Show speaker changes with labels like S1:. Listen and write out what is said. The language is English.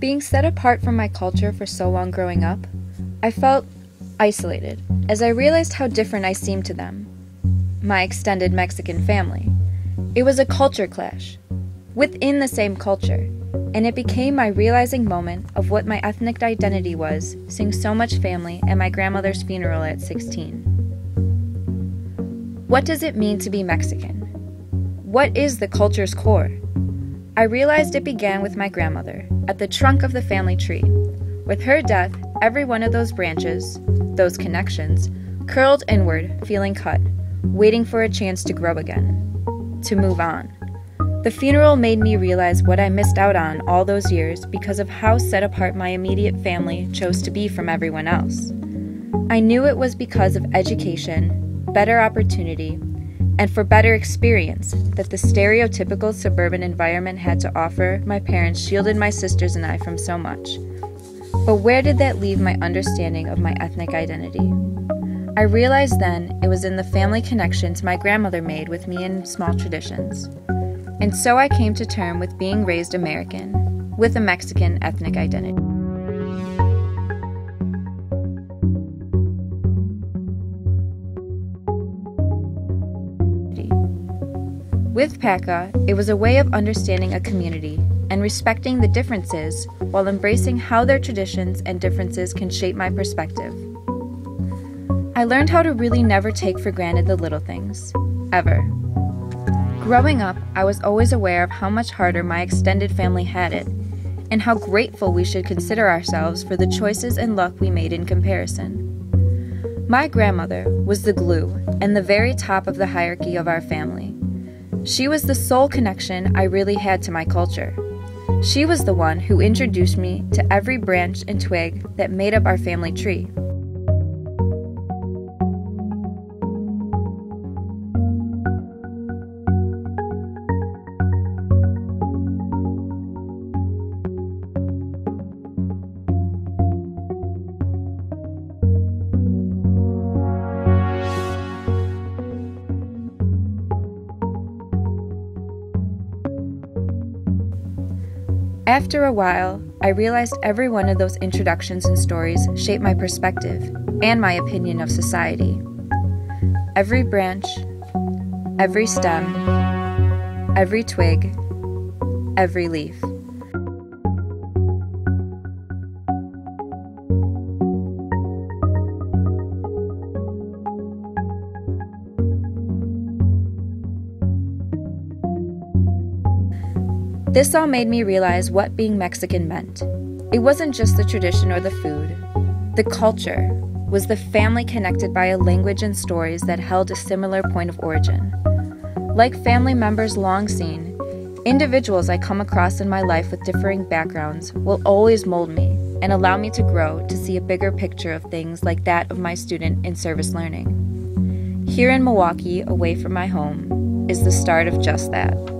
S1: Being set apart from my culture for so long growing up, I felt isolated as I realized how different I seemed to them, my extended Mexican family. It was a culture clash within the same culture, and it became my realizing moment of what my ethnic identity was, seeing so much family at my grandmother's funeral at 16. What does it mean to be Mexican? What is the culture's core? I realized it began with my grandmother, at the trunk of the family tree. With her death, every one of those branches, those connections, curled inward, feeling cut, waiting for a chance to grow again, to move on. The funeral made me realize what I missed out on all those years because of how set apart my immediate family chose to be from everyone else. I knew it was because of education, better opportunity, and for better experience that the stereotypical suburban environment had to offer my parents shielded my sisters and I from so much. But where did that leave my understanding of my ethnic identity? I realized then it was in the family connections my grandmother made with me in small traditions. And so I came to terms with being raised American, with a Mexican ethnic identity. With PACA, it was a way of understanding a community and respecting the differences while embracing how their traditions and differences can shape my perspective. I learned how to really never take for granted the little things, ever. Growing up, I was always aware of how much harder my extended family had it, and how grateful we should consider ourselves for the choices and luck we made in comparison. My grandmother was the glue and the very top of the hierarchy of our family. She was the sole connection I really had to my culture. She was the one who introduced me to every branch and twig that made up our family tree. After a while, I realized every one of those introductions and stories shaped my perspective and my opinion of society. Every branch, every stem, every twig, every leaf. This all made me realize what being Mexican meant. It wasn't just the tradition or the food. The culture was the family connected by a language and stories that held a similar point of origin. Like family members long seen, individuals I come across in my life with differing backgrounds will always mold me and allow me to grow to see a bigger picture of things like that of my student in service learning. Here in Milwaukee, away from my home, is the start of just that.